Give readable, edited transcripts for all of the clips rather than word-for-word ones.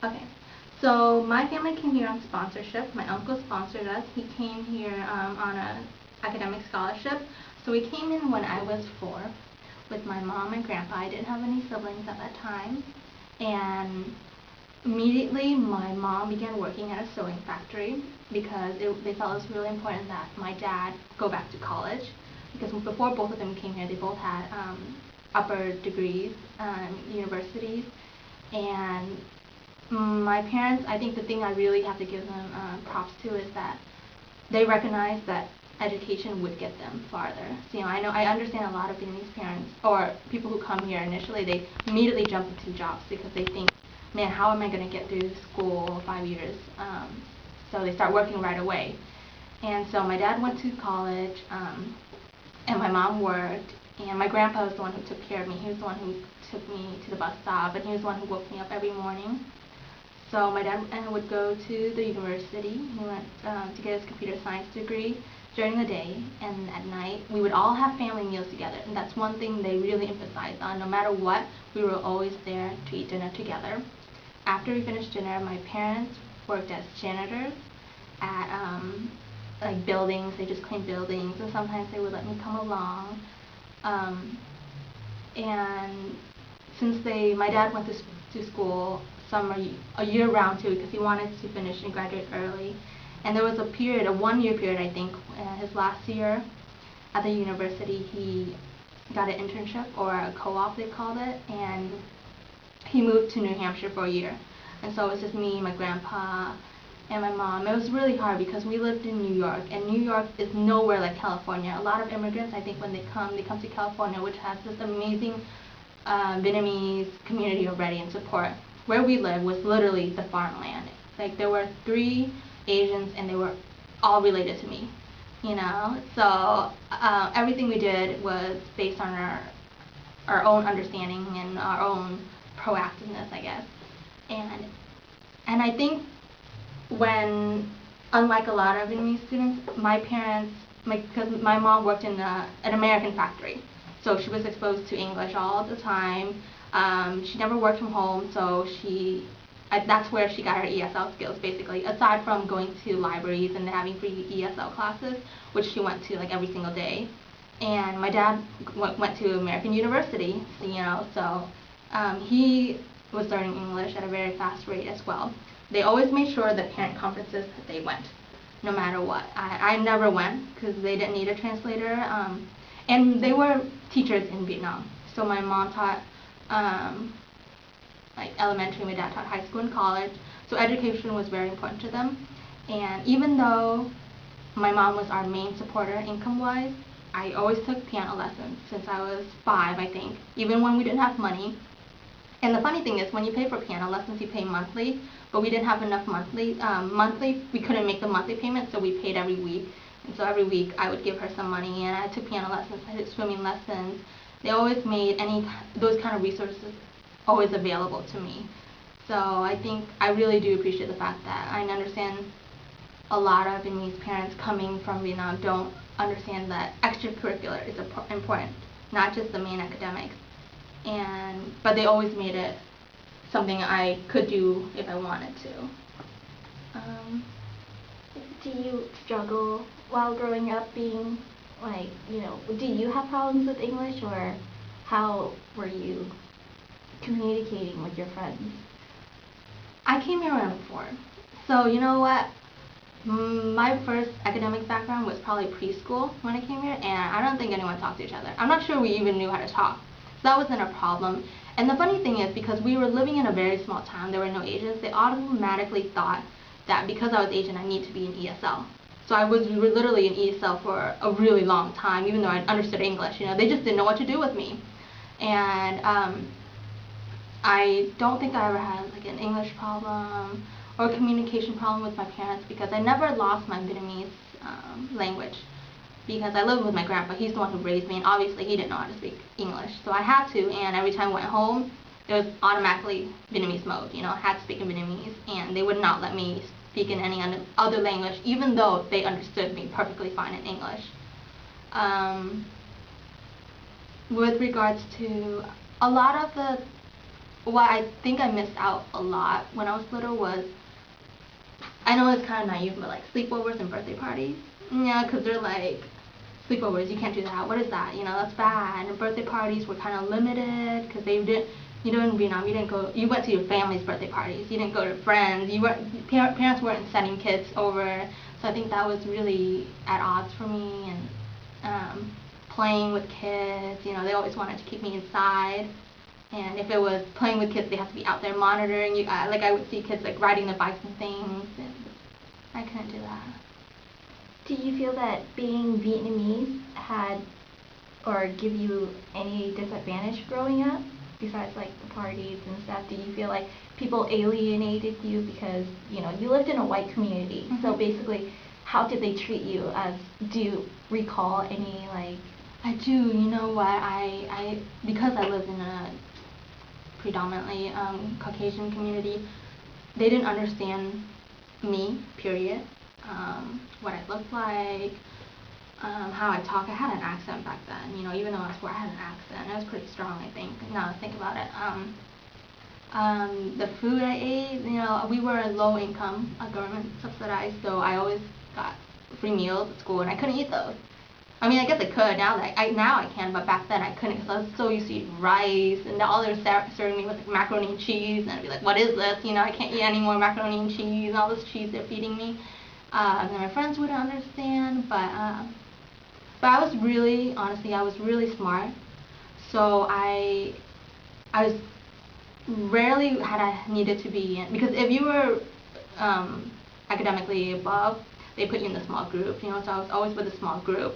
Okay, so my family came here on sponsorship. My uncle sponsored us. He came here on a academic scholarship. So we came in when I was 4 with my mom and grandpa. I didn't have any siblings at that time. And immediately my mom began working at a sewing factory because they felt it was really important that my dad go back to college. Because before both of them came here, they both had upper degrees, universities. And my parents, I think the thing I really have to give them props to is that they recognize that education would get them farther. So, I understand a lot of Vietnamese parents or people who come here initially, they immediately jump into jobs because they think, man, how am I going to get through school 5 years? So they start working right away. And so my dad went to college, and my mom worked, and my grandpa was the one who took care of me. He was the one who took me to the bus stop, and he was the one who woke me up every morning. So my dad would go to the university. He went to get his computer science degree during the day, and at night we would all have family meals together. And that's one thing they really emphasized on. No matter what, we were always there to eat dinner together. After we finished dinner, my parents worked as janitors at like buildings. They just cleaned buildings, and sometimes they would let me come along. And since my dad went to school a year round too, because he wanted to finish and graduate early. And there was a 1-year period, I think, his last year at the university, he got an internship or a co-op they called it, and he moved to New Hampshire for a year. And so it was just me, my grandpa, and my mom. It was really hard because we lived in New York, and New York is nowhere like California. A lot of immigrants, I think, when they come to California, which has this amazing Vietnamese community already and support. Where we lived was literally the farmland. Like, there were 3 Asians, and they were all related to me, So everything we did was based on our own understanding and our own proactiveness, I guess. And I think unlike a lot of Vietnamese students, my parents, because my mom worked in an American factory, so she was exposed to English all the time. She never worked from home, so that's where she got her ESL skills, basically, aside from going to libraries and having free ESL classes, which she went to like every single day. And my dad went to American University, so he was learning English at a very fast rate as well. They always made sure that parent conferences that they went, no matter what. I never went because they didn't need a translator, and they were teachers in Vietnam. So my mom taught like elementary, my dad taught high school and college, so education was very important to them. And even though my mom was our main supporter income-wise, I always took piano lessons since I was 5, I think, even when we didn't have money. And the funny thing is, when you pay for piano lessons, you pay monthly, but we didn't have enough monthly. We couldn't make the monthly payment, so we paid every week. And so every week I would give her some money, and I took piano lessons, I took swimming lessons. They always made those kind of resources always available to me. So I think I really do appreciate the fact that I understand a lot of Vietnamese parents coming from Vietnam don't understand that extracurricular is important, not just the main academics. But they always made it something I could do if I wanted to. Do you struggle while growing up being, do you have problems with English, or how were you communicating with your friends? I came here when I was 4. So you know what? My first academic background was probably preschool when I came here, and I don't think anyone talked to each other. I'm not sure we even knew how to talk. So that wasn't a problem. And the funny thing is, because we were living in a very small town, there were no Asians, they automatically thought that because I was Asian, I need to be in ESL. So we were literally in ESL for a really long time, even though I understood English. They just didn't know what to do with me. And I don't think I ever had like an English problem or a communication problem with my parents, because I never lost my Vietnamese language. Because I lived with my grandpa, he's the one who raised me, and obviously he didn't know how to speak English. So I had to, and every time I went home, it was automatically Vietnamese mode. I had to speak in Vietnamese, and they would not let me speak in any other language, even though they understood me perfectly fine in English. With regards to a lot of the what I think I missed out a lot when I was little was, I know it's kind of naive, but like sleepovers and birthday parties. Yeah, because they're like, sleepovers, you can't do that. What is that? You know, that's bad. And birthday parties were kind of limited because they didn't. You know, in Vietnam, you didn't go. You went to your family's birthday parties. You didn't go to friends. You weren't. Parents weren't sending kids over. So I think that was really at odds for me. And playing with kids, you know, they always wanted to keep me inside. And if it was playing with kids, they have to be out there monitoring you. Like I would see kids like riding their bikes and things, and I couldn't do that. Do you feel that being Vietnamese had or give you any disadvantage growing up besides like the parties and stuff? Do you feel like people alienated you because, you know, you lived in a white community? Mm-hmm. So basically, how did they treat you? As do you recall any like? I do. You know what? I because I lived in a predominantly Caucasian community, they didn't understand me, period. What I looked like, how I talk. I had an accent back then, you know, even though I was poor, I had an accent. It was pretty strong, I think, now that I think about it. The food I ate, you know, we were low income, government subsidized, so I always got free meals at school, and I couldn't eat those. I mean, I guess I could now that now I can, but back then I couldn't because I was so used to eating rice, and all they were serving me was like macaroni and cheese, and I'd be like, what is this? You know, I can't eat any more macaroni and cheese, and all this cheese they're feeding me. And my friends wouldn't understand, but I was really, honestly, I was really smart, so I was rarely had I needed to be in, because if you were academically above, they put you in the small group, you know, so I was always with a small group.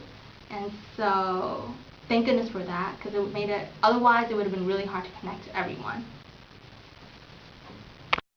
And so, thank goodness for that, because it made it, otherwise it would have been really hard to connect to everyone.